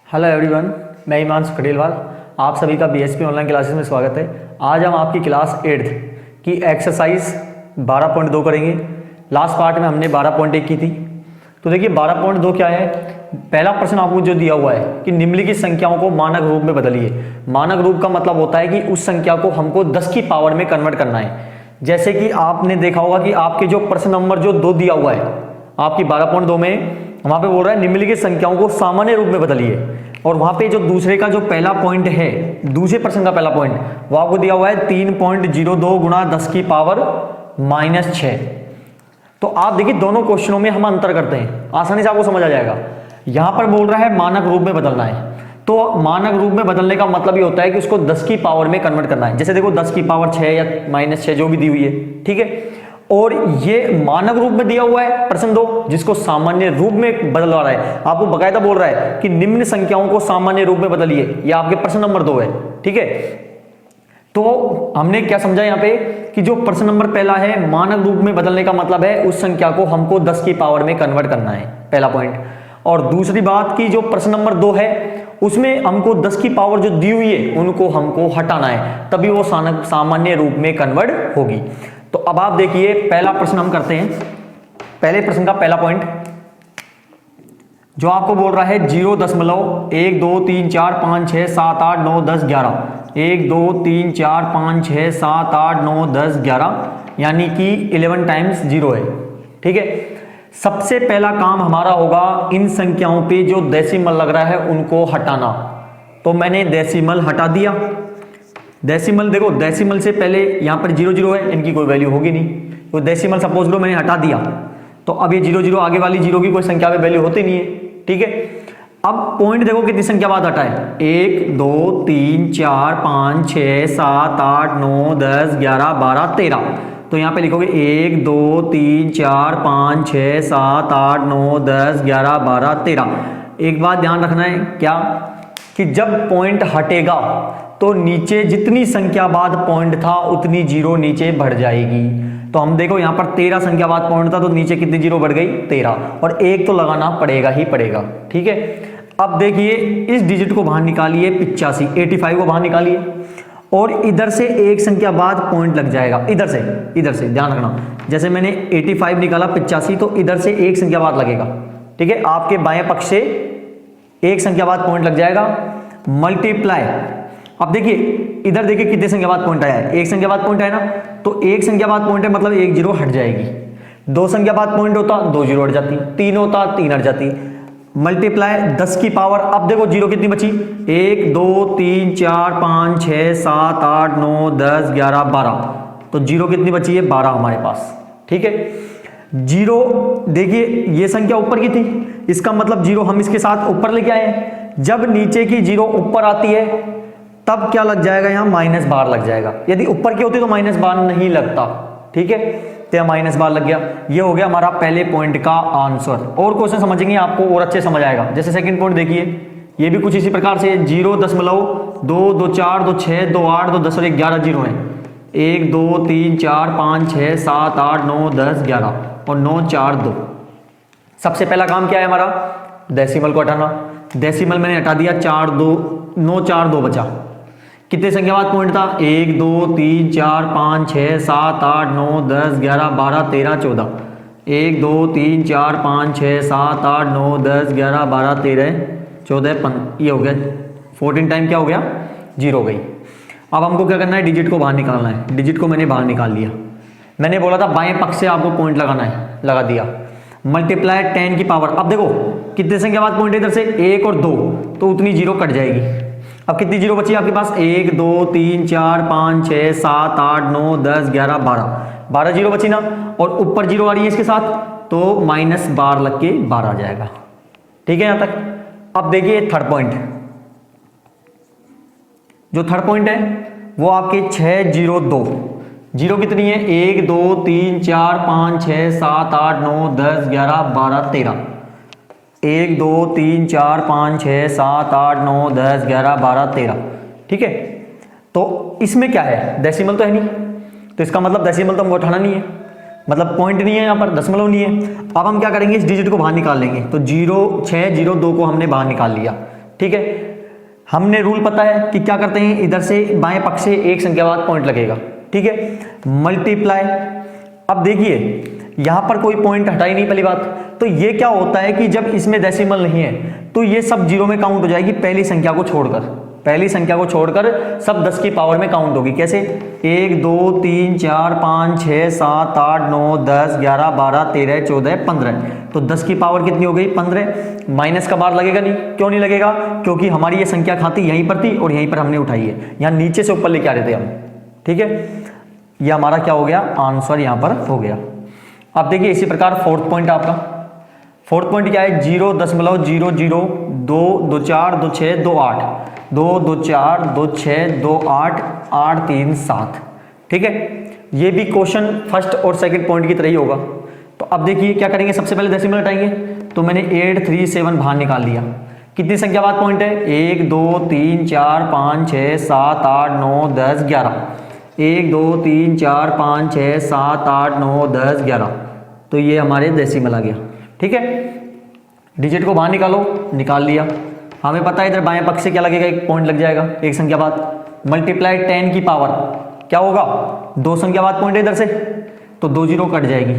Hello everyone, मैं हिमांशु खडेलवाल। आप सभी का बीएसपी ऑनलाइन क्लासेस में स्वागत है। आज हम आपकी क्लास 8th की एक्सरसाइज 12.2 करेंगे। लास्ट पार्ट में हमने 12.1 की थी। तो देखिए 12.2 क्या है। पहला प्रश्न आपको जो दिया हुआ है कि निम्नलिखित संख्याओं को मानक रूप में बदलिए। मानक रूप का मतलब होता है कि उस संख्या को हमको 10 की पावर में कन्वर्ट करना है। जैसे कि आपने देखा होगा कि आपके जो प्रश्न नंबर जो 2 दिया हुआ है आपकी 12.2 में, वहां पे बोल रहा है निम्नलिखित संख्याओं को सामान्य रूप में बदलिए। और वहां पे जो दूसरे का जो पहला पॉइंट है, दूसरे प्रश्न का पहला पॉइंट वो आपको दिया हुआ है 3.02 गुणा 10 की पावर -6। तो आप देखिए दोनों क्वेश्चनों में हम अंतर करते हैं, आसानी से आपको समझ आ जाएगा। यहां पर बोल रहा है मानक रूप में बदलना है, तो मानक रूप में बदलने का मतलब ये होता है कि उसको 10 की पावर में कन्वर्ट करना है। जैसे देखो 10 की पावर 6 या -6 जो भी दी हुई है, ठीक है। और ये मानक रूप में दिया हुआ है प्रश्न 2, जिसको सामान्य रूप में बदलवा रहा है। आपको बकायदा बोल रहा है कि निम्न संख्याओं को सामान्य रूप में बदलिए। ये आपके प्रश्न नंबर 2 है, ठीक है। तो हमने क्या समझा यहाँ पे कि जो प्रश्न नंबर पहला है मानक रूप में बदलने का मतलब है उस संख्या को हमको 10 की पावर में कन्वर्ट करना है, पहला पॉइंट। और दूसरी बात की जो प्रश्न नंबर 2 है उसमें हमको 10 की पावर जो दी हुई है उनको हमको हटाना है, तभी वो सामान्य रूप में कन्वर्ट होगी। तो अब आप देखिए पहला प्रश्न हम करते हैं। पहले प्रश्न का पहला पॉइंट जो आपको बोल रहा है 0.1 2 3 4 5 6 7 8 9 10 11, 1 2 3 4 5 6 7 8 9 10 11, यानी कि 11 टाइम्स 0 है, ठीक है। सबसे पहला काम हमारा होगा इन संख्याओं पे जो डेसिमल लग रहा है उनको हटाना। तो मैंने डेसिमल हटा दिया। डेसिमल देखो, डेसिमल से पहले यहां पर 0 है, इनकी कोई वैल्यू होगी नहीं। तो डेसिमल सपोज लो मैंने हटा दिया, तो अब ये 0 आगे वाली 0 की कोई संख्या में वैल्यू होती नहीं है, ठीक है। अब पॉइंट देखो कितनी संख्या बाद हटा है, 1 2 3 4 5 6 7 8 9 10 11 12 13। तो यहां पे लिखोगे 1 2 3 4 5 6 7 8 9 10 11 12 13। एक बात ध्यान रखना है क्या, कि जब पॉइंट हटेगा तो नीचे जितनी संख्या बाद पॉइंट था उतनी 0 नीचे बढ़ जाएगी। तो हम देखो यहां पर 13 संख्या बाद पॉइंट था, तो नीचे कितनी 0 बढ़ गई, 13। और एक तो लगाना पड़ेगा ही पड़ेगा, ठीक है। अब देखिए इस डिजिट को बाहर निकालिए, 85 को बाहर निकालिए, और इधर से एक संख्या बाद पॉइंट लग जाएगा। इधर से ध्यान रखना, जैसे मैंने 85 निकाला 85, तो इधर से एक संख्या बाद लगेगा, ठीक है। आपके बाएं पक्ष से एक संख्या बाद पॉइंट लग जाएगा, मल्टीप्लाई। अब देखिए इधर देखिए कितने संख्या बाद पॉइंट आया है, एक संख्या बाद पॉइंट आया ना, तो एक संख्या बाद पॉइंट है मतलब एक 0 हट जाएगी। 2 संख्या बाद पॉइंट होता 2 0 हट जाती, 3 होता 3 हट जाती। मल्टीप्लाई 10 की पावर, अब देखो 0 कितनी बची, 1 2 3 4 5 6 7 8 9 10 11 12। तो 0 कितनी बची है, 12 हमारे पास, ठीक है। 0 देखिए ये संख्या ऊपर की थी, इसका मतलब 0 हम इसके साथ ऊपर लेके आए। जब नीचे की 0 ऊपर आती है तब क्या लग जाएगा, यहां माइनस बार लग जाएगा। यदि ऊपर की होती तो माइनस बार नहीं लगता, ठीक है। तो माइनस बार लग गया। ये हो गया हमारा पहले पॉइंट का आंसर। और क्वेश्चन समझेंगे आपको और अच्छे समझ आएगा। जैसे सेकंड पॉइंट देखिए, ये भी कुछ इसी प्रकार से 0.2 2 4 2 6 2 8 2 10 और 11 0 है। 1 2 3 4 5 6 7 8 9 10 11 और 9 4 2। सबसे पहला काम क्या है हमारा, डेसिमल को हटाना। डेसिमल मैंने हटा दिया, 4 2 9 4 2 बचा। कितने संख्या बाद पॉइंट था, 1 2 3 4 5 6 7 8 9 10 11 12 13 14। 1 2 3 4 5 6 7 8 9 10 11 12 13 14 15। ये हो गया 14 टाइम क्या हो गया, 0 हो गई। अब हमको क्या करना है, डिजिट को बाहर निकालना है। डिजिट को मैंने बाहर निकाल लिया। मैंने बोला था बाएं पक्ष से आपको पॉइंट लगाना है, लगा दिया। मल्टीप्लाई 10 की पावर, अब देखो कितने संख्या बाद पॉइंट इधर से 1 और 2, तो उतनी 0 कट जाएगी। अब कितनी 0 बची आपके पास, 1 2 3 4 5 6 7 8 9 10 11 12 0 बची ना, और ऊपर 0 आ रही है इसके साथ, तो माइनस बार लग के 12 आ जाएगा, ठीक है यहां तक। अब देखिए थर्ड पॉइंट, जो थर्ड पॉइंट है वो आपके 6 0 2। 0 कितनी है, 1 2 3 4 5 6 7 8 9 10 11 12 13। 1 2 3 4 5 6 7 8 9 10 11 12 13, ठीक है। तो इसमें क्या है, डेसिमल तो है नहीं, तो इसका मतलब डेसिमल तो हमको उठाना नहीं है, मतलब पॉइंट नहीं है यहाँ पर, दशमलव नहीं है। अब हम क्या करेंगे, इस डिजिट को बाहर निकाल लेंगे। तो 6 0 2 को हमने बाहर निकाल लिया, ठीक है, हमने रूल पता है कि क्या करते हैं, इधर से बाएं पक्ष से एक संख्या बाद पॉइंट लगेगा, ठीक है, मल्टीप्लाई। अब देखिए यहां पर कोई पॉइंट हटा ही नहीं, पहली बात तो ये क्या होता है कि जब इसमें डेसिमल नहीं है तो ये सब जीरो में काउंट हो जाएगी, पहली संख्या को छोड़कर, पहली संख्या को छोड़कर सब 10 की पावर में काउंट होगी। कैसे, 1 2 3 4 5 6 7 8 9 10 11 12 13 14 15, तो 10 की पावर कितनी हो गई, 15। माइनस का बार लगेगा नहीं, क्यों नहीं लगेगा, क्योंकि हमारी ये संख्या खाती यहीं पर थी और यहीं पर हमने उठाई है, यहाँ नीचे से ऊपर लेके आ रहे थे हम, ठीक है। ये हमारा क्या हो गया, आंसर यहाँ पर हो गया। अब देखिए इसी प्रकार फोर्थ पॉइंट आपका, फोर्थ पॉइंट क्या है, 0.00 2 2 4 2 6 2 8 2 2 4 2 6 2 8 8 3 7, ठीक है। ये भी क्वेश्चन फर्स्ट और सेकंड पॉइंट की तरह ही होगा। तो अब देखिए क्या करेंगे, सबसे पहले डेसिमल हटाएंगे, तो मैंने 8 3 7 बाहर निकाल लिया। कितनी संख्या बाद पॉइंट है, 1 2 3 4 5 6 7 8 9 10 11, 1 2 3 4 5 6 7 8 9 10 11, तो ये हमारे डेसिमल आ गया, ठीक है। डिजिट को बाहर निकालो, निकाल लिया। हमें पता है इधर बाएं पक्ष से क्या लगेगा, एक पॉइंट लग जाएगा, एक संख्या बाद, मल्टीप्लाई 10 की पावर क्या होगा, 2 संख्या बाद पॉइंट है इधर से, तो 2 जीरो कट जाएगी।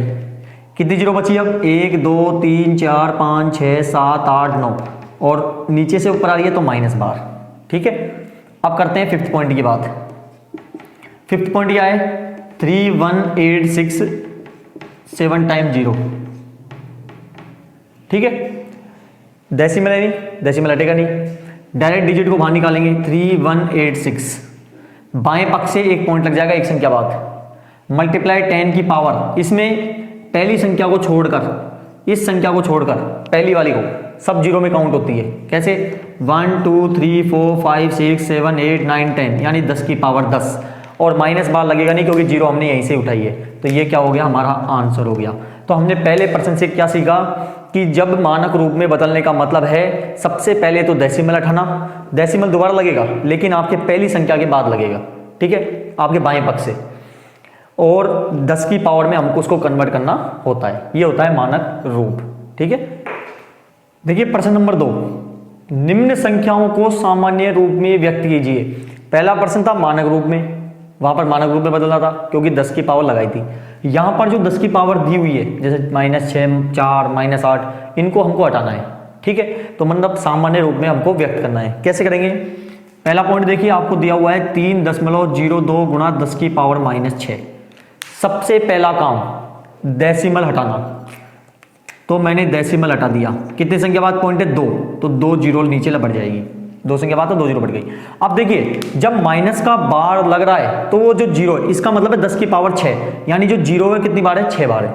कितनी जीरो बची अब, 1 2 3 4 5 6 7 8 9, और नीचे से ऊपर आ रही है तो माइनस बार, ठीक है। अब करते हैं फिफ्थ पॉइंट की बात। फिफ्थ पॉइंट क्या है, 3 1 8 6 7 टाइम 0, ठीक है। डेसिमल है नहीं, डेसिमल हटेगा नहीं, डायरेक्ट डिजिट को बाहर निकालेंगे, 3 1 8 6, बाएं पक्ष से एक पॉइंट लग जाएगा एक संख्या बाद, मल्टीप्लाई 10 की पावर, इसमें पहली संख्या को छोड़कर, इस संख्या को छोड़कर पहली वाली को सब जीरो में काउंट होती है। कैसे, 1 2 3 4 5 6 7 8 9 10, यानी 10 की पावर 10, और माइनस बार लगेगा नहीं क्योंकि जीरो हमने यहीं से उठाई है, तो ये क्या हो गया, हमारा आंसर हो गया। तो हमने पहले प्रश्न से क्या सीखा कि जब मानक रूप में बदलने का मतलब है सबसे पहले तो डेसिमल हटाना, डेसिमल दोबारा लगेगा लेकिन आपके पहली संख्या के बाद लगेगा, ठीक है, आपके बाएं पक्ष से, और 10 की पावर में हमको उसको कन्वर्ट करना होता है, ये होता है मानक रूप, ठीक है। देखिए प्रश्न नंबर 2, निम्न संख्याओं को सामान्य रूप में व्यक्त कीजिए। पहला प्रश्न था मानक रूप में, वहां पर मानक रूप में बदलना था क्योंकि 10 की पावर लगाई थी। यहां पर जो 10 की पावर दी हुई है, जैसे -6 4 -8, इनको हमको हटाना है, ठीक है। तो मतलब सामान्य रूप में हमको व्यक्त करना है। कैसे करेंगे, पहला पॉइंट देखिए आपको दिया हुआ है 3.02 गुणा 10 की पावर -6। सबसे पहला काम डेसिमल हटाना, तो मैंने डेसिमल हटा दिया। कितनी संख्या बाद पॉइंट है, 2, तो 2 जीरो नीचे बढ़ जाएगी, 2 संख्या बाद तो 2 जीरो बढ़ गई। अब देखिए जब माइनस का बार लग रहा है तो वो जो जीरो है इसका मतलब है 10 की पावर 6, यानी जो जीरो है कितनी बार है, 6 बार है।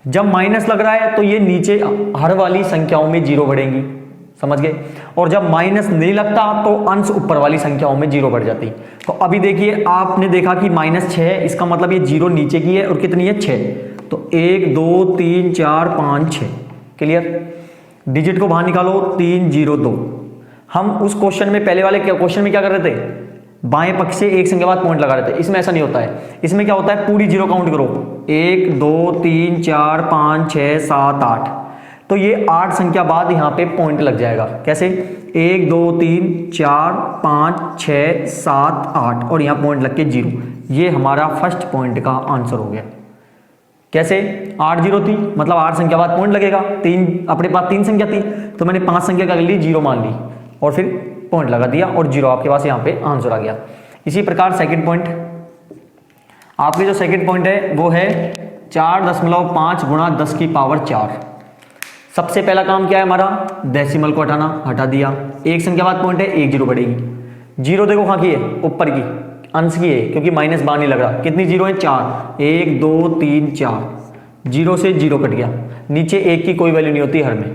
जब माइनस लग रहा है तो ये नीचे हर वाली संख्याओं में जीरो बढ़ेंगी, समझ गए। और जब माइनस नहीं लगता तो अंश ऊपर वाली संख्याओं में जीरो बढ़ जाती। तो अभी देखिए आपने देखा कि -6 है, इसका मतलब ये जीरो नीचे की है और कितनी है, 6, तो 1 2 3 4 5 6, क्लियर। डिजिट को बाहर निकालो, 3 0 2। हम उस क्वेश्चन में, पहले वाले क्वेश्चन में क्या कर रहे थे, बाएं पक्ष से एक संख्या बाद पॉइंट लगा रहे थे। इसमें ऐसा नहीं होता है, इसमें क्या होता है पूरी जीरो काउंट करो, 1 2 3 4 5 6 7 8, तो ये 8 संख्या बाद यहाँ पे पॉइंट लग जाएगा। कैसे, 1 2 3 4 5 6 7 8 और यहाँ पॉइंट लग के 0, ये हमारा फर्स्ट पॉइंट का आंसर हो गया। कैसे, 8 जीरो थी मतलब 8 संख्या बाद पॉइंट लगेगा, 3 अपने पास 3 संख्या थी तो मैंने 5 संख्या कर ली, 0 मान ली और फिर पॉइंट लगा दिया और 0 आपके पास यहाँ पे आंसर आ गया। इसी प्रकार सेकंड पॉइंट, आपके जो सेकंड पॉइंट है वो है 4.5 गुणा 10 की पावर 4। सबसे पहला काम क्या है हमारा, डेसिमल को हटाना, हटा दिया। एक संख्या बाद पॉइंट है, 1 जीरो बढ़ेगी। जीरो देखो कहाँ की है, ऊपर की, अंश की है क्योंकि माइनस बाहर नहीं लग रहा। कितनी जीरो है, 4, 1 2 3 4, जीरो से जीरो कट गया, नीचे 1 की कोई वैल्यू नहीं होती हर में,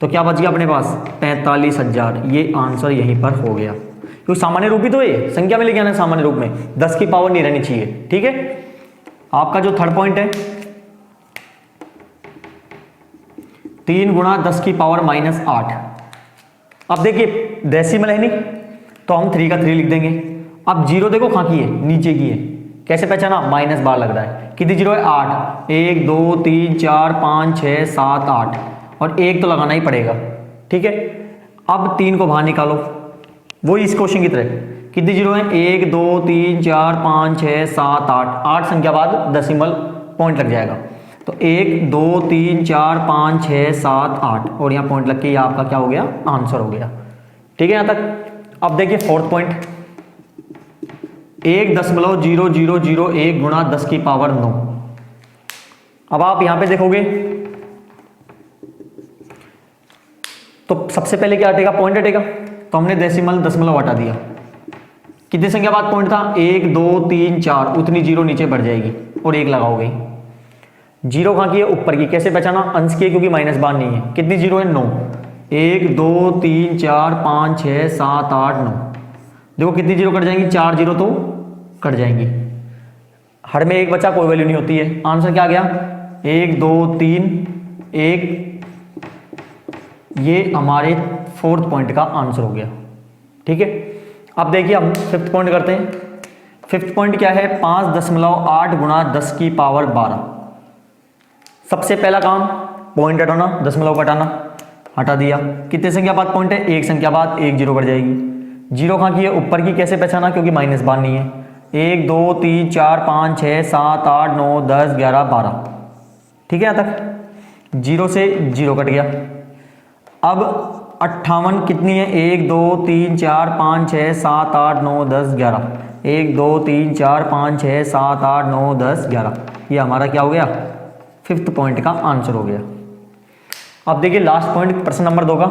तो क्या बच गया अपने पास, 45,000। ये आंसर यहीं पर हो गया क्योंकि सामान्य रूप ही तो है, संख्या में लेके आना है सामान्य रूप में, 10 की पावर नहीं रहनी चाहिए, ठीक है। आपका जो थर्ड पॉइंट है 3 गुणा 10 की पावर -8। अब देखिए डेसिमल है नहीं तो हम 3 का 3 लिख देंगे। अब जीरो देखो कहाँ की है, नीचे की है। कैसे पहचाना, माइनस बार लग रहा है। कितनी जीरो है, 8, 1 2 3 4 5 6 7 8 और 1 तो लगाना ही पड़ेगा, ठीक है। अब 3 को बाहर निकालो, वही इस क्वेश्चन की तरह। कितनी जीरो है? 1 2 3 4 5 6 7 8, 8 संख्या बाद डेसिमल पॉइंट लग जाएगा। तो 1 2 3 4 5 6 7 8 और यहाँ पॉइंट लग के ये आपका क्या हो गया? आंसर हो गया। ठीक है यहाँ तक। अब देखिए फोर्थ पॉइंट, 1.0001 गुणा 10 की पावर 9। अब आप यहां पे देखोगे तो सबसे पहले क्या हटेगा? पॉइंट हटेगा। तो हमने डेसिमल दशमलव हटा दिया। कितनी संख्या बाद पॉइंट था? 1 2 3 4, उतनी जीरो नीचे बढ़ जाएगी और 1 लगाओगे। जीरो कहां की है? ऊपर की। कैसे पहचाना? अंश की है क्योंकि माइनस बार नहीं है। कितनी जीरो है? 9। 1 2 3 4 5 6 7 8 9। देखो कितनी जीरो कट जाएंगी? 4 जीरो तो कट जाएंगी। हर में एक बचा, कोई वैल्यू नहीं होती है। आंसर क्या आ गया? 1 2 3 1। ये हमारे फोर्थ पॉइंट का आंसर हो गया। ठीक है। अब देखिए हम फिफ्थ पॉइंट करते हैं। फिफ्थ पॉइंट क्या है? 5.8 गुणा 10 की पावर 12। सबसे पहला काम पॉइंट हटाना, दशमलव हटाना। हटा दिया। कितने संख्या बाद पॉइंट है? एक संख्या बाद 1 जीरो बढ़ जाएगी। जीरो कहाँ की है? ऊपर की। कैसे पहचाना? क्योंकि माइनस बार नहीं है। 1 2 3 4 5 6 7 8 9 10 11 12। ठीक है यहाँ तक। जीरो से जीरो कट गया। अब 58 कितनी है? 1 2 3 4 5 6 7 8 9 10 11। 1 2 3 4 5 6 7 8 9 10 11। ये हमारा क्या हो गया? फिफ्थ पॉइंट का आंसर हो गया। अब देखिए लास्ट पॉइंट प्रश्न नंबर 2 का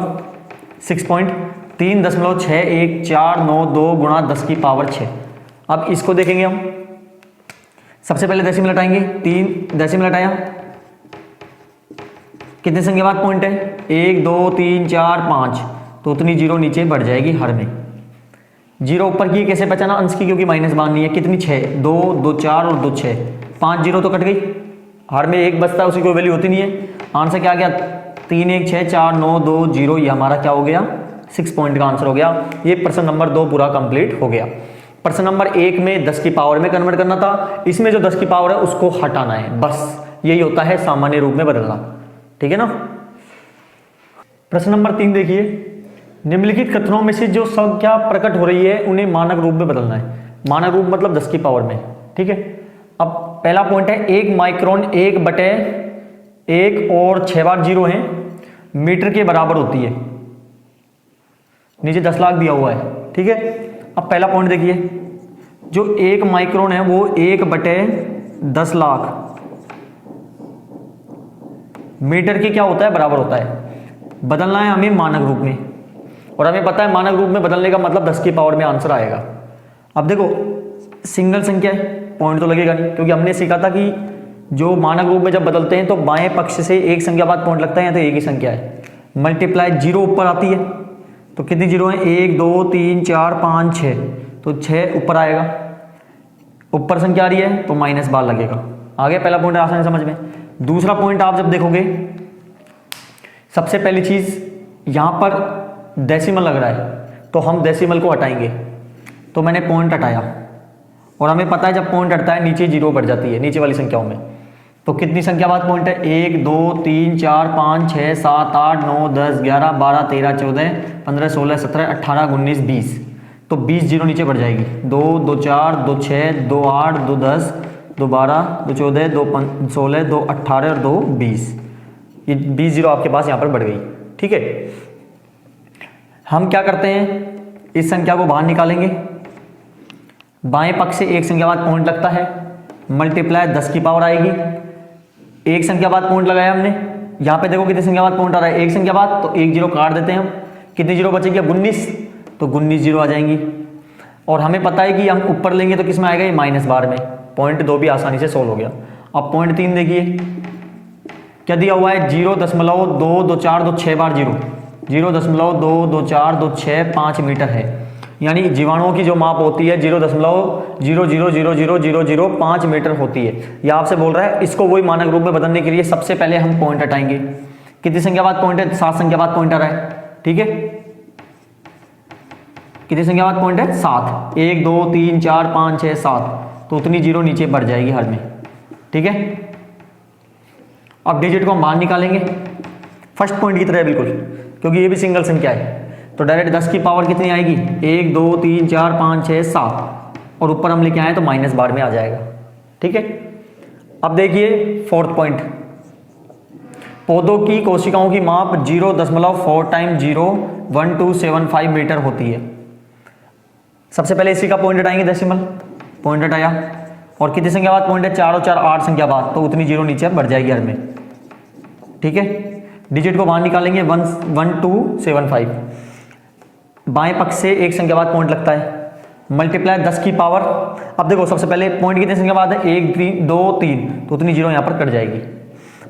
6 पॉइंट, 3.6142 गुणा 10 की पावर 6। अब इसको देखेंगे हम। सबसे पहले डेसिमल हटाएंगे। 3 डेसिमल हटाया। कितने संख्या बाद पॉइंट है? 1 2 3 4 5, तो उतनी जीरो नीचे बढ़ जाएगी हर में। जीरो ऊपर की। कैसे पहचाना? अंश की, क्योंकि माइनस बार नहीं है। कितनी? 6। 2 2 4 और 2 6, 5 जीरो तो कट गई। हर में एक बचता है, उसकी कोई वैल्यू होती नहीं है। आंसर क्या आ गया? 3 1 6 4 9 2 0। ये हमारा क्या हो गया? 6 पॉइंट का आंसर हो गया। ये प्रश्न नंबर 2 पूरा कंप्लीट हो गया। प्रश्न नंबर 1 में 10 की पावर में कन्वर्ट करना था। इसमें जो 10 की पावर है उसको हटाना है, बस यही होता है सामान्य रूप में बदलना। ठीक है ना। प्रश्न नंबर 3 देखिए, निम्नलिखित कथनों में से जो संख्या प्रकट हो रही है उन्हें मानक रूप में बदलना है। मानक रूप मतलब 10 की पावर में। ठीक है। अब पहला पॉइंट है 1 माइक्रोन 1/1 और 6 बार जीरो है मीटर के बराबर होती है। नीचे 10 लाख दिया हुआ है। ठीक है। अब पहला पॉइंट देखिए, जो 1 माइक्रोन है वो 1/10 लाख मीटर के क्या होता है? बराबर होता है। बदलना है हमें मानक रूप में, और हमें पता है मानक रूप में बदलने का मतलब 10 की पावर में आंसर आएगा। अब देखो सिंगल संख्या है, पॉइंट तो लगेगा नहीं, क्योंकि हमने सीखा था कि जो मानक रूप में जब बदलते हैं तो बाएं पक्ष से एक संख्या बाद पॉइंट लगता है, तो एक ही संख्या है। मल्टीप्लाई जीरो ऊपर आती है, तो कितनी जीरो है? 1 2 3 4 5 6, तो 6 ऊपर आएगा। ऊपर संख्या आ रही है तो माइनस बार लगेगा। आगे पहला पॉइंट आसानी समझ में। दूसरा पॉइंट आप जब देखोगे, सबसे पहली चीज यहां पर डेसिमल लग रहा है, तो हम डेसिमल को हटाएंगे। तो मैंने पॉइंट हटाया, और हमें पता है जब पॉइंट हटता है नीचे जीरो बढ़ जाती है, नीचे वाली संख्याओं में। तो कितनी संख्या बाद पॉइंट है? 1 2 3 4 5 6 7 8 9 10 11 12 13 14 15 16 17 18 19 20, तो 20 जीरो नीचे बढ़ जाएगी। 2 2 4 2 6 2 8 2 10 2 12 2 14 2 16 2 18 और 2 20, ये 20 जीरो आपके पास यहाँ पर बढ़ गई। ठीक है। हम क्या करते हैं, इस संख्या को बाहर निकालेंगे। बाएं पक्ष से एक संख्या बाद पॉइंट लगता है, मल्टीप्लाई 10 की पावर आएगी। एक संख्या बाद पॉइंट लगाया हमने, यहाँ पे देखो कितनी संख्या बाद पॉइंट आ रहा है? एक संख्या बाद, तो एक जीरो काट देते हैं हम। कितनी जीरो बचेगी? 19, तो 19 जीरो आ जाएंगी। और हमें पता है कि हम ऊपर लेंगे तो किस में आएगा? ये माइनस बार में। पॉइंट 2 भी आसानी से सोल्व हो गया। अब पॉइंट 3 देखिए क्या दिया हुआ है? 0.22426 बार जीरो, 0.22426 5 मीटर है। यानी जीवाणुओं की जो माप होती है 0.0000005 मीटर होती है। ये आपसे बोल रहा है, इसको वही मानक रूप में बदलने के लिए सबसे पहले हम पॉइंट हटाएंगे। कितनी संख्या बाद पॉइंट है? 7 संख्या बाद पॉइंट आ रहा है। ठीक है। कितनी संख्या बाद पॉइंट है? 7। 1 2 3 4 5 6 7, तो उतनी जीरो नीचे बढ़ जाएगी हर में। ठीक है। अब डिजिट को हम बाहर निकालेंगे, फर्स्ट पॉइंट की तरह बिल्कुल, क्योंकि ये भी सिंगल संख्या है। तो डायरेक्ट 10 की पावर कितनी आएगी, 1 2 3 4 5 6 7, और ऊपर हम लेके आए तो माइनस बार में आ जाएगा। ठीक है, अब देखिए फोर्थ पॉइंट, पौधों की कोशिकाओं की माप 0.4 टाइम 0.1275 मीटर होती है। सबसे पहले इसी का पॉइंट हटाएंगे, डेसिमल पॉइंट हटाया, और कितनी संख्या बाद पॉइंट है, 4 और 4 8 संख्या बाद, तो उतनी जीरो नीचे बढ़ जाएगी हर में। ठीक है, डिजिट को बाहर निकालेंगे 1275, बाएं पक्ष से एक संख्या बाद पॉइंट लगता है, मल्टीप्लाई 10 की पावर। अब देखो सबसे पहले पॉइंट कितनी संख्या बाद है, 1 3 2 3, तो उतनी जीरो यहाँ पर कट जाएगी।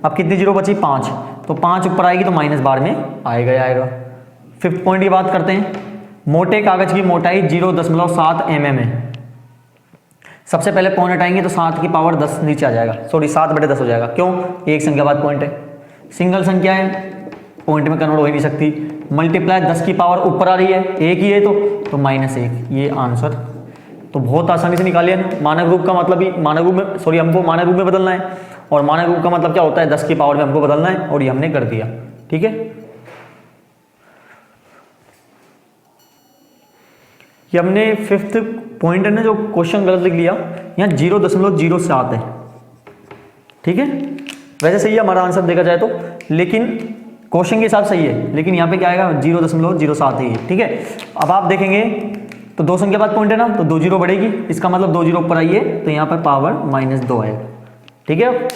अब कितनी जीरो बची, 5, तो 5 ऊपर आएगी तो माइनस बार में आएगा ही आएगा। फिफ्थ पॉइंट की बात करते हैं, मोटे कागज की मोटाई 0.7 mm है। सबसे पहले पॉइंट हटाएंगे तो 7 की पावर 10 नीचे आ जाएगा, सॉरी 7/10 हो जाएगा। क्यों, एक संख्या बाद पॉइंट है, सिंगल संख्या है, पॉइंट में कन्वर्ट हो ही नहीं सकती। मल्टीप्लाई 10 की पावर ऊपर आ रही है, एक ही है तो -1, ये आंसर। तो बहुत आसानी से निकालिए ना। मानक रूप का मतलब ही मानक रूप में, सॉरी हमको मानक रूप में बदलना है, और मानक रूप का मतलब क्या होता है, 10 की पावर में हमको बदलना है, और ये हमने कर दिया। ठीक है, ये हमने फिफ्थ पॉइंट है ना, जो क्वेश्चन गलत लिख लिया, यहाँ 0.07 है। ठीक है, वैसे सही है हमारा आंसर देखा जाए तो, लेकिन क्वेश्चन के हिसाब से सही है, लेकिन यहाँ पे क्या आएगा, 0.07 ही है। ठीक है, अब आप देखेंगे तो 2 संख्या बाद पॉइंट है ना, तो 2 जीरो बढ़ेगी, इसका मतलब 2 जीरो ऊपर आइए तो यहाँ पर पावर -2 आएगा। ठीक है,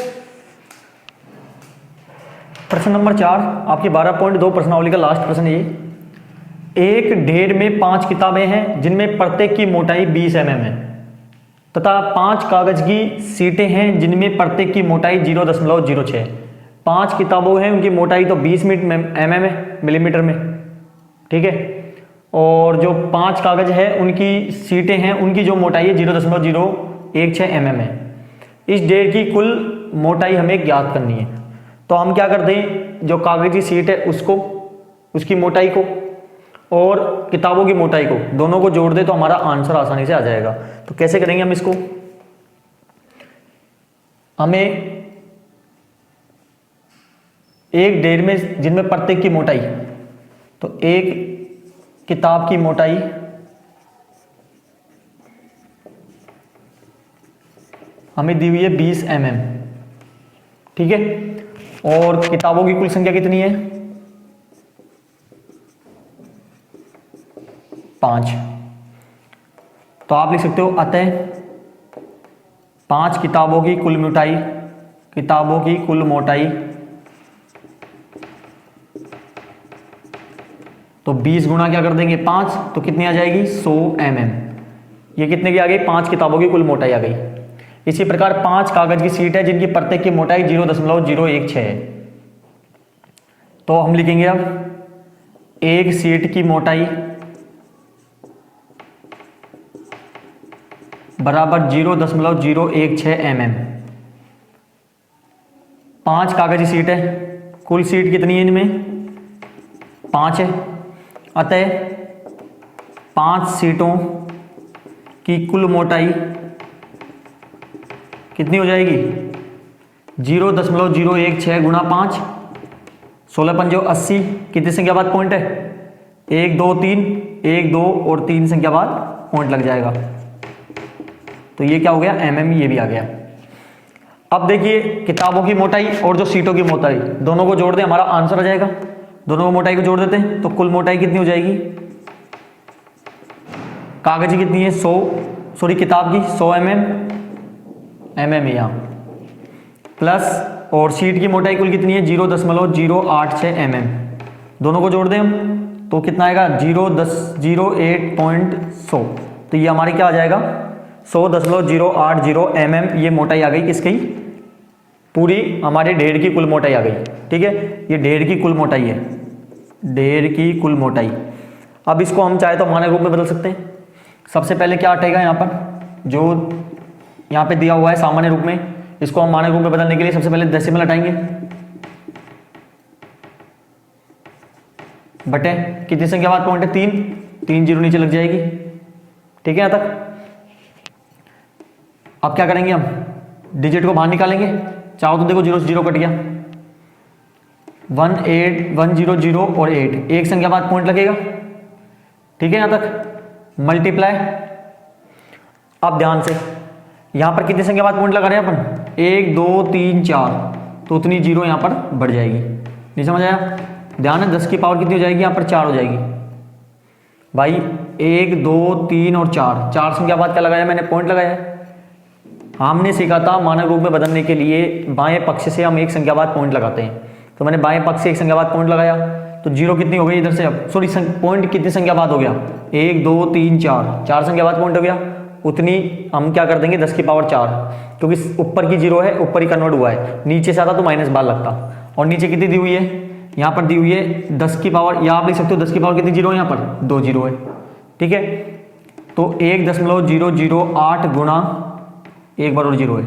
प्रश्न नंबर 4, आपकी 12.2 प्रश्नावली का लास्ट प्रश्न ये, एक ढेर में 5 किताबें हैं जिनमें प्रत्येक की मोटाई 20 mm है, तथा 5 कागज की सीटें हैं जिनमें प्रत्येक की मोटाई 0.06। 5 किताबों हैं, उनकी मोटाई तो 20 mm है, मिलीमीटर में। ठीक है, और जो 5 कागज है उनकी सीटें हैं, उनकी जो मोटाई है 0.016 mm है। इस ढेर की कुल मोटाई हमें ज्ञात करनी है। तो हम क्या करते हैं, जो कागज की सीट है उसको, उसकी मोटाई को, और किताबों की मोटाई को, दोनों को जोड़ दे तो हमारा आंसर आसानी से आ जाएगा। तो कैसे करेंगे हम इसको, हमें एक ढेर में जिनमें प्रत्येक की मोटाई, तो एक किताब की मोटाई हमें दी हुई है 20 mm। ठीक है, और किताबों की कुल संख्या कितनी है, 5। तो आप लिख सकते हो अतः 5 किताबों की कुल मोटाई, किताबों की कुल मोटाई तो 20 गुना क्या कर देंगे 5, तो कितनी आ जाएगी 100 mm। ये कितने की आ गई, 5 किताबों की कुल मोटाई आ गई। इसी प्रकार 5 कागज की सीट है जिनकी प्रत्येक की मोटाई 0.016 है। तो हम लिखेंगे अब एक सीट की मोटाई बराबर 0.016 mm। 5 कागज की सीट है, कुल सीट कितनी है इनमें 5 है, अतः 5 सीटों की कुल मोटाई कितनी हो जाएगी 0.016 गुणा 5, 16 पंजो 80, कितनी संख्या बाद पॉइंट है 1 2 3, 1 2 और 3 संख्या बाद पॉइंट लग जाएगा। तो ये क्या हो गया mm, ये भी आ गया। अब देखिए किताबों की मोटाई और जो सीटों की मोटाई दोनों को जोड़ दें, हमारा आंसर आ जाएगा। दोनों को मोटाई को जोड़ देते हैं तो कुल मोटाई कितनी हो जाएगी, कागज की कितनी है 100, सॉरी किताब की 100 mm यहाँ, प्लस और सीट की मोटाई कुल कितनी है 0.086 mm। दोनों को जोड़ दें हम तो कितना आएगा 0.100। तो ये हमारी क्या आ जाएगा 100.080 mm। ये मोटाई आ गई किसकी, पूरी हमारे ढेर की कुल मोटाई आ गई। ठीक है, ये ढेर की कुल मोटाई है, ढेर की कुल मोटाई। अब इसको हम चाहे तो मानक रूप में बदल सकते हैं। सबसे पहले क्या हटेगा यहाँ पर, जो यहाँ पे दिया हुआ है सामान्य रूप में, इसको हम मानक रूप में बदलने के लिए सबसे पहले डेसिमल हटाएंगे, बटे कितनी संख्या बाद पॉइंट है 3, 3 जीरो नीचे लग जाएगी। ठीक है, यहाँ तक। अब क्या करेंगे हम, डिजिट को बाहर निकालेंगे, चाहो तो देखो 0 से 0 कट गया, 1 0 0 और 8, एक संख्या बाद पॉइंट लगेगा ठीक है यहाँ तक मल्टीप्लाई। अब ध्यान से यहाँ पर कितनी संख्या बाद पॉइंट लगा रहे हैं अपन, 1 2 3 4, तो उतनी जीरो यहाँ पर बढ़ जाएगी। नहीं समझ आया? ध्यान है 10 की पावर कितनी हो जाएगी, यहाँ पर 4 हो जाएगी भाई। 1 2 3 और 4, 4 संख्या बाद क्या लगाया मैंने, पॉइंट लगाया है। हमने सीखा था मानक रूप में बदलने के लिए बाएं पक्ष से हम एक संख्या बाद पॉइंट लगाते हैं, तो मैंने बाएं पक्ष से एक संख्या बाद पॉइंट लगाया, तो जीरो कितनी हो गई इधर से, अब सॉरी पॉइंट कितनी संख्या बाद हो गया, 1 2 3 4, 4 संख्या बाद पॉइंट हो गया। उतनी हम क्या कर देंगे 10 की पावर 4, क्योंकि ऊपर की जीरो है, ऊपर ही कन्वर्ट हुआ है, नीचे से आता तो माइनस बार लगता। और नीचे कितनी दी हुई है, यहाँ पर दी हुई है 10 की पावर, या आप लिख सकते हो 10 की पावर कितनी जीरो है, यहाँ पर 2 जीरो है। ठीक है, तो 1.008 गुणा एक बार और जीरो है,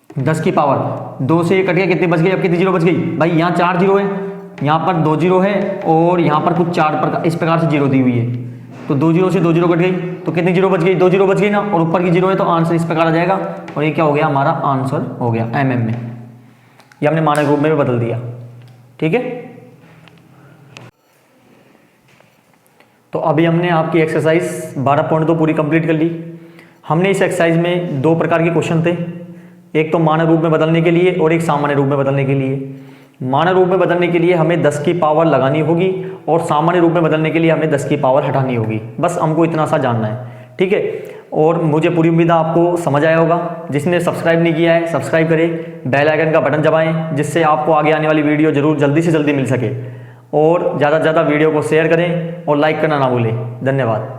10 की पावर 2 से कट गया, कितनी बच गई, अब कितनी जीरो बच गई भाई, यहाँ 4 जीरो है, यहाँ पर 2 जीरो है, और यहाँ पर कुछ 4 पर इस प्रकार से जीरो दी हुई है, तो 2 जीरो से 2 जीरो कट गई, तो कितनी जीरो बच गई, 2 जीरो बच गई ना, और ऊपर की जीरो है तो आंसर इस प्रकार आ जाएगा, और ये क्या हो गया हमारा आंसर हो गया mm में। ये हमने मानक रूप में भी बदल दिया। ठीक है, तो अभी हमने आपकी एक्सरसाइज 12.2 पूरी कंप्लीट कर ली। हमने इस एक्सरसाइज में 2 प्रकार के क्वेश्चन थे, एक तो मानक रूप में बदलने के लिए और एक सामान्य रूप में बदलने के लिए। मानक रूप में बदलने के लिए हमें 10 की पावर लगानी होगी, और सामान्य रूप में बदलने के लिए हमें 10 की पावर हटानी होगी, बस हमको इतना सा जानना है। ठीक है, और मुझे पूरी उम्मीद है आपको समझ आया होगा। जिसने सब्सक्राइब नहीं किया है सब्सक्राइब करें, बेल आइकन का बटन दबाएं, जिससे आपको आगे आने वाली वीडियो जरूर जल्दी से जल्दी मिल सके, और ज़्यादा से ज़्यादा वीडियो को शेयर करें और लाइक करना ना भूलें। धन्यवाद।